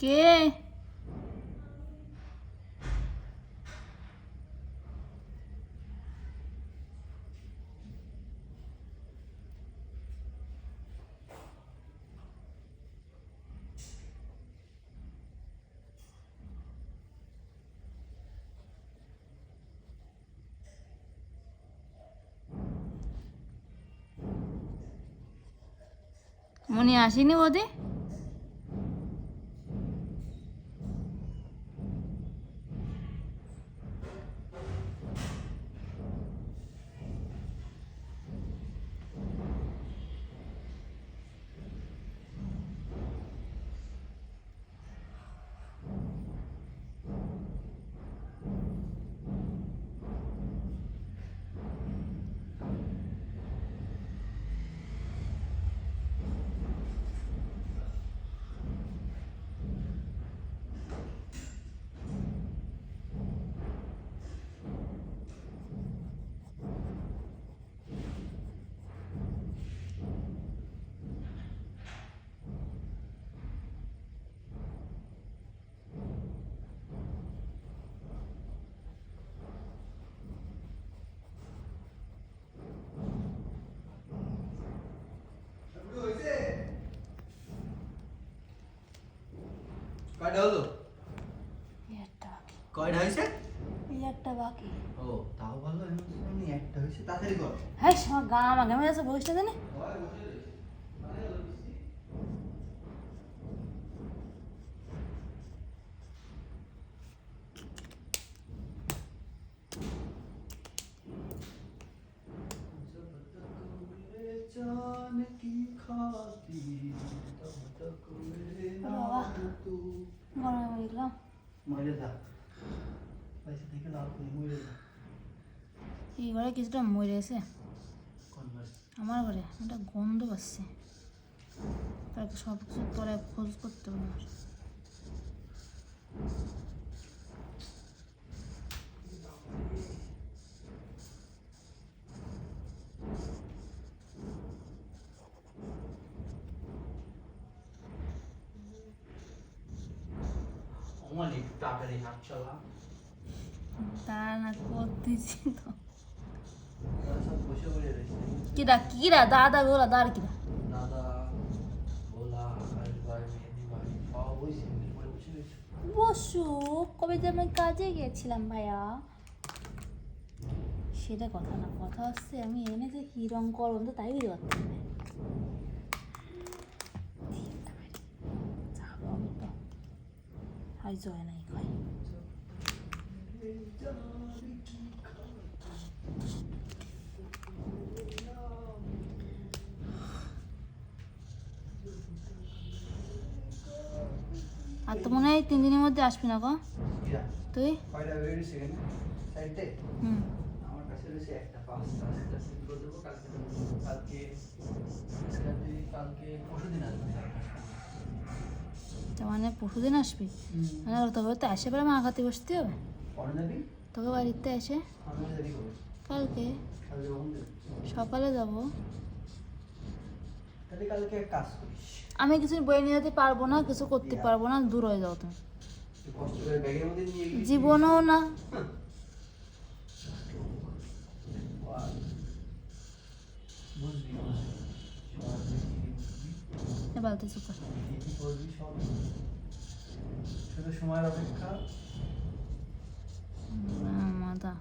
কে? মনি আসেনি বৌদি? কয়টা হলো? কয়টা হয়েছে? একটা বাকি। ও তাও ভালো, আমি একটা হয়েছে, তাড়াতাড়ি কর। হ্যাঁ আমার গা আমাকে আমি আছে বসতে দেনে। जान की खातिर तब तक मेरे नाम तू গরমে মরে গেলাম। মরে যা, পয়সা থেকে লাভ নেই, মরে যা। এই ঘরে কিছুটা মরে এসে কোন ঘরে? আমার ঘরে একটা গন্ধ পাচ্ছে, তারপর সব কিছু পরে খোঁজ করতে হবে আমার। অনেক তাড়াতাড়ি হাত চালা। তারা না করতেছি তো। ওরা সব বসে বসে রয়েছে। কিরা কিরা দাদা গোলা দাঁড় কিরা দাদা, ভোলা, আকাশ ভাই, মেহেদি ভাই সব ওই সিঙ্গেল করে বসে রয়েছে। বসু, কবে যে আমি কাজে গিয়েছিলাম ভাইয়া, সেটা কথা না, কথা হচ্ছে আমি এনে যে কি রং করব তো তাই বুঝতে পারছি না। যাবো আমি তো আজ জয় নাই কয় আর তো মনে হয় 3 দিনের মধ্যে আসবি না গো তুই? কয়টা বেরিয়ে সেখানে সাইডে? হুম, আমার কাছে রয়েছে একটা, পাঁচটা সেটা সেট করে দেবো কালকে। কালকে কালকে পরশুদিন আসবে। তার মানে পরশুদিন আসবি? মানে তবে তো আসে পরে মা খাতে বসতে হবে পরে যাবি? তোকে বাড়িতে এসে আমি দেরি করবো। কালকে কালকে কখন যাবি? সকালে যাব। তাহলে কালকে এক কাজ করিস, আমি কিছু বই নিয়ে যেতে পারবো না, কিছু করতে পারবো না, দূর হয়ে যাও তুমি। তুই কষ্ট করে ব্যাগের মধ্যে নিয়ে গেছিস। জীবনও না। বুঝবি এবার তো চুপ কর। কি করবি সব, শুধু সময়ের অপেক্ষা। মাথা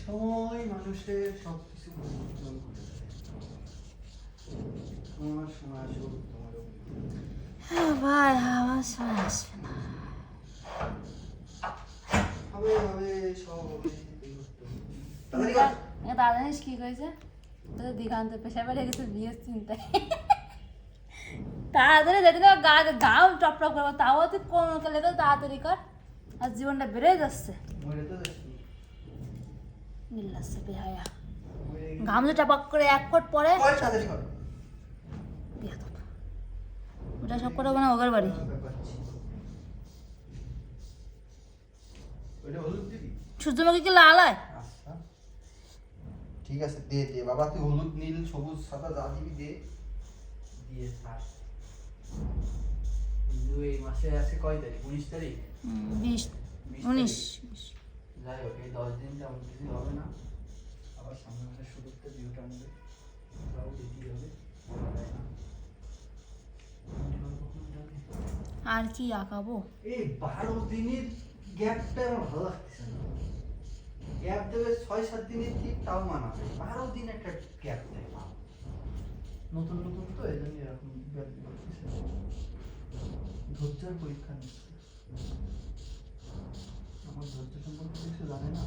সময় মানুষের সব কিছু পরিবর্তন করে দেয়। তোমার সময় আসুক, তোমারও ভাই আমার সময় আসবে না। হবে হবে, সব হবে, পরিবর্তন। তাড়াতাড়ি কর। দাদা জানিস কি করেছে? তোদের দিগান্ত পেশা বেড়ে গেছে বিয়ের চিন্তায়। তাড়াতাড়ি যেতে না গা গাও টপ টপ করবো, তাও তুই কোন লেগে তাড়াতাড়ি কর, আর জীবনটা বেড়ে যাচ্ছে। মরে তো যাচ্ছি। মিল্লাচ্ছে বেহায়া, মরে ঘাম যে টাপাক করে এক ফট পরে কর, তাড়াতাড়ি কর। বেয়াদব। ওটা সব কটা মানে ওগের বাড়ি। ওইটা হলুদ দিবি? সূর্যমুখী কি লাল হয়? আচ্ছা ঠিক আছে, দে দে বাবা, তুই হলুদ নীল সবুজ সাদা যা দিবি দে, দিয়ে থাক। মাসে আছে কয় তারিখ? 19 তারিখ? 20 20 19 যাই হোক, এই 10 দিন তেমন কিছু হবে না। আবার সামনে মাসের শুরুতে ভিউটা নেবে, তাও দিতেই হবে, বলা যায় না। আর কি আঁকাবো? এই 12 দিনের গ্যাপটা আমার ভালো লাগতেছে না। গ্যাপ দেবে 6-7 দিনের ঠিক তাও মানাবে, 12 দিন একটা গ্যাপ দেয় না। নতুন নতুন তো এই জন্য এরকম গ্যাপ দিচ্ছে, ধৈর্যের পরীক্ষা নিচ্ছে। আমার ধৈর্য সম্পর্কে কিছু জানে না।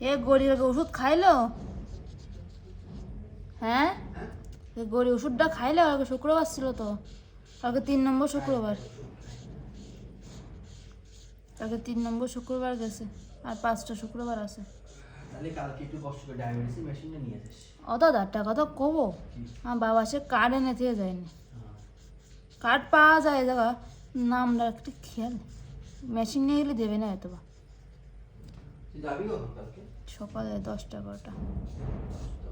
এ গরিবের ওষুধ খাইলো? হ্যাঁ, হ্যাঁ? এ গরি ওষুধটা খাইলে কালকে শুক্রবার ছিল তো, কালকে 3 নম্বর শুক্রবার, কালকে 3 নম্বর শুক্রবার গেছে, আর 5টা শুক্রবার আছে। তাহলে কালকে একটু কষ্ট করে ডায়াবেটিস মেশিনটা নিয়ে যাস। অত একটা কথা কব, আমার বাবা সে কার্ড এনে দিয়ে যায়নি। হ্যাঁ। কার্ড পাওয়া যায় দেখা, নামটা একটু খেয়াল, মেশিন নিয়ে গেলে দেবে না হয়তো বা। তুই যাবি কখন কালকে? সকালে 10টা 11টা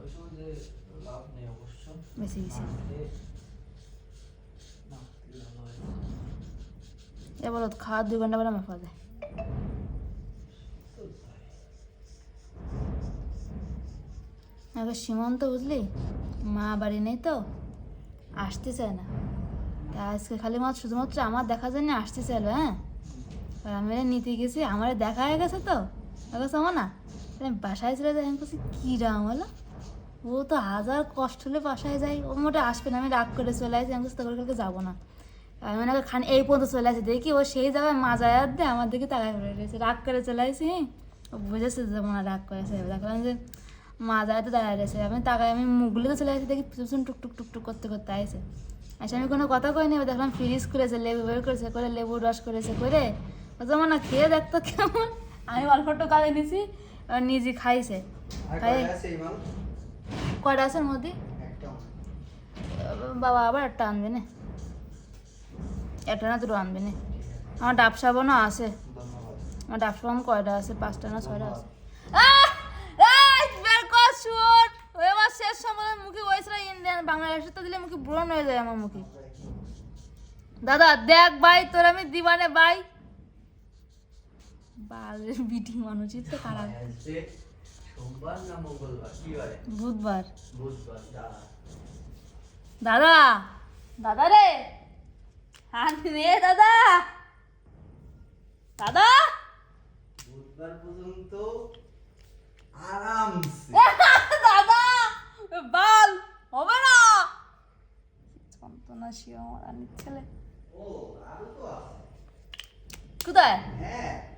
ওই সময় যে লাভ নেই অবশ্য। বেশি গেছি। না, তুই ভালো হয়। এবার খাওয়ার 2 ঘন্টা পরে মাফা দেয়। তো তাই। এবার সীমন্ত বুঝলি, মা বাড়ি নেই তো, আসতে চায় না। তা আজকে খালি মাত্র শুধুমাত্র আমার দেখার জন্য আসতে চাইলো। হ্যাঁ, আর আমি এরা নিতে গেছি, আমার দেখা হয়ে গেছে তো, দেখেছো আমার না, আমি বাসায় চলে যাই। আমি বলছি কী রাম হলো, ও তো হাজার কষ্ট হলে বাসায় যাই, ও মোটে আসবে না। আমি রাগ করে চলে আসি, আমি বলছি তোর কালকে যাবো না। আমি ওনাকে খান এই পর্যন্ত চলে আসি, দেখি ও সেই জায়গায় মাজায় আর দেয়, আমার দিকে তাকায় পড়ে রয়েছে, রাগ করে চলে আসি। ও বুঝেছে যে মনে হয় রাগ করেছে, দেখলাম যে মাজায় তো দাঁড়ায় রয়েছে, আমি তাকাই, আমি মুখগুলো তো চলে আসি, দেখি পিছন টুকটুক টুকটুক করতে করতে আইসে। আচ্ছা, আমি কোনো কথা কইনি, এবার দেখলাম ফ্রিজ করেছে, লেবু বের করেছে, করে লেবু রস করেছে, করে যেমন না খেয়ে দেখতো কেমন। আমি অল্প একটু কাজে নিছি, আর নিজে খাইছে। আর খাই কয়টা আছে ইমাম? কয়টা আছে ওর মধ্যে? একটা মনে হয়। বাবা আবার একটা আনবে না, একটা না 2 আনবে না। আমার ডাব সাবানও আছে, ধন্যবাদ। আমার ডাব সাবান কয়টা আছে? 5টা না 6টা আছে। বের কর শুয়োর। ওই আমার শেষ সময় মুখে ওইসরা ইন্ডিয়ান বাংলাদেশে তো দিলে মুখে ব্রণ হয়ে যায় আমার মুখে। দাদা দেখ ভাই, তোর আমি দিবানে ভাই। বালের বিটি মানুষই তো খারাপ। আজকে সোমবার না মঙ্গলবার? কি বারে? বুধবার। বুধবার। দাঁড়া। দাদা, দাদা রে, হাত নে দাদা, দাদা। বুধবার পর্যন্ত আরামসে। দাদা বাল হবে না, যন্ত্রণা শিও আমার ছেলে। ও, আরো তো আছে। কোথায়? হ্যাঁ,